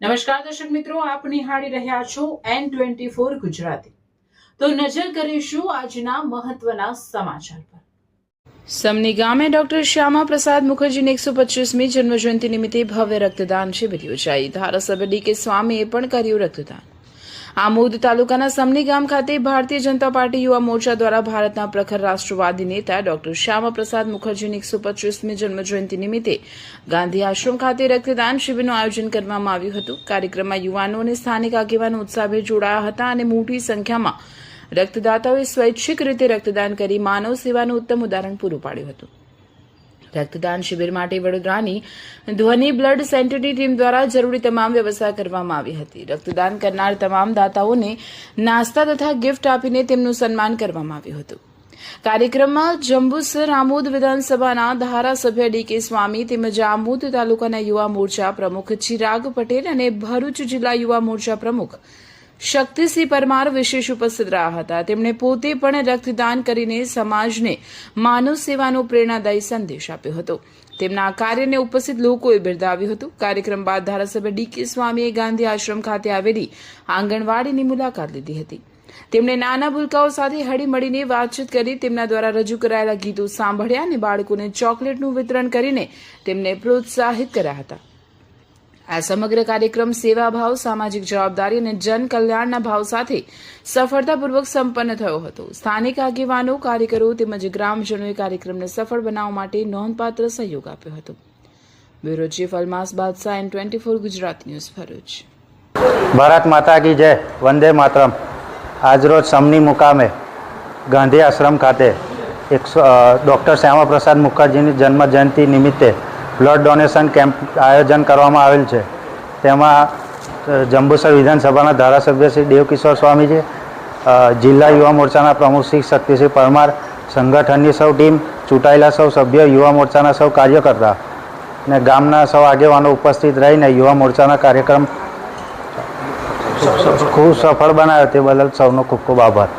નમસ્કાર દર્શક મિત્રો, આપ નિહાળી રહ્યા છો N24 ગુજરાતી। તો નજર કરીશું આજના મહત્વના સમાચાર પર। સમની ગામે ડોક્ટર શ્યામા પ્રસાદ મુખર્જીની 125મી જન્મજયંતિ નિમિત્તે ભવ્ય રક્તદાન શિબિર યોજાઈ। ધારાસભ્ય ડી કે સ્વામીએ પણ કર્યું રક્તદાન। આમોદ તાલુકાના સમની ગામ ખાતે ભારતીય જનતા પાર્ટી યુવા મોરચા દ્વારા ભારતના પ્રખર રાષ્ટ્રવાદી નેતા ડોક્ટર શ્યામા પ્રસાદ મુખર્જીની 125મી જન્મજયંતિ નિમિત્તે ગાંધી આશ્રમ ખાતે રક્તદાન શિબિરનું આયોજન કરવામાં આવ્યું હતું। કાર્યક્રમમાં યુવાનો અને સ્થાનિક આગેવાનો ઉત્સાહભેર જોડાયા હતા અને મોટી સંખ્યામાં રક્તદાતાઓએ સ્વૈચ્છિક રીતે રક્તદાન કરી માનવ સેવાનું ઉત્તમ ઉદાહરણ પૂરું પાડ્યું હતું। રક્તદાન શિબિર માટે વડોદરાની ધ્વનિ બ્લડ સેન્ટરની ટીમ દ્વારા જરૂરી તમામ વ્યવસ્થા કરવામાં આવી હતી। રક્તદાન કરનાર તમામ દાતાઓને નાસ્તા તથા ગિફ્ટ આપીને તેમનું સન્માન કરવામાં આવ્યું હતું। કાર્યક્રમમાં જંબુસર આમોદ વિધાનસભાના ધારાસભ્ય ડી કે સ્વામી તેમજ આમોદ તાલુકાના યુવા મોરચા પ્રમુખ ચિરાગ પટેલ અને ભરૂચ જિલ્લા યુવા મોરચા પ્રમુખ શક્તિસિંહ પરમાર વિશેષ ઉપસ્થિત રહ્યા હતા। તેમણે પોતે પણ રક્તદાન કરીને સમાજને માનવ સેવાનો પ્રેરણાદાયી સંદેશ આપ્યો હતો। તેમના આ કાર્યને ઉપસ્થિત લોકોએ બિરદાવ્યું હતું। કાર્યક્રમ બાદ ધારાસભ્ય ડી કે સ્વામીએ ગાંધી આશ્રમ ખાતે આવેલી આંગણવાડીની મુલાકાત લીધી હતી। તેમણે નાના ભૂલકાઓ સાથે હળીમળીને વાતચીત કરી તેમના દ્વારા રજૂ કરાયેલા ગીતો સાંભળ્યા અને બાળકોને ચોકલેટનું વિતરણ કરીને તેમને પ્રોત્સાહિત કર્યા હતા। આ સમગ્ર કાર્યક્રમ સેવાભાવ, સામાજિક જવાબદારી અને જન કલ્યાણના ભાવ સાથે સફળતાપૂર્વક સંપન્ન થયો હતો। સ્થાનિક આગેવાનો, કાર્યકરો તેમજ ગ્રામજનોએ કાર્યક્રમને સફળ બનાવવા માટે નોંધપાત્ર સહયોગ આપ્યો હતો। બ્યુરો ચીફ અલમાસ બાદશાહ, N24 ગુજરાતી ન્યૂઝ, ભરૂચ। ભારત માતા કી જય, વંદે માતરમ। આજરોજ સમની મુકામે ગાંધી આશ્રમ ખાતે ડૉક્ટર શ્યામા પ્રસાદ મુખર્જીની જન્મજયંતિ નિમિત્તે બ્લડ ડોનેશન કેમ્પ આયોજન કરવામાં આવેલ છે। તેમાં જંબુસર વિધાનસભાના ધારાસભ્ય શ્રી દેવકિશોર સ્વામીજી, જિલ્લા યુવા મોરચાના પ્રમુખ શ્રી શક્તિસિંહ પરમાર, સંગઠનની સૌ ટીમ, ચૂંટાયેલા સૌ સભ્યો, યુવા મોરચાના સૌ કાર્યકર્તા અને ગામના સૌ આગેવાનો ઉપસ્થિત રહીને યુવા મોરચાના કાર્યક્રમ ખૂબ સફળ બનાવ્યો તે બદલ સૌનો ખૂબ ખૂબ આભાર।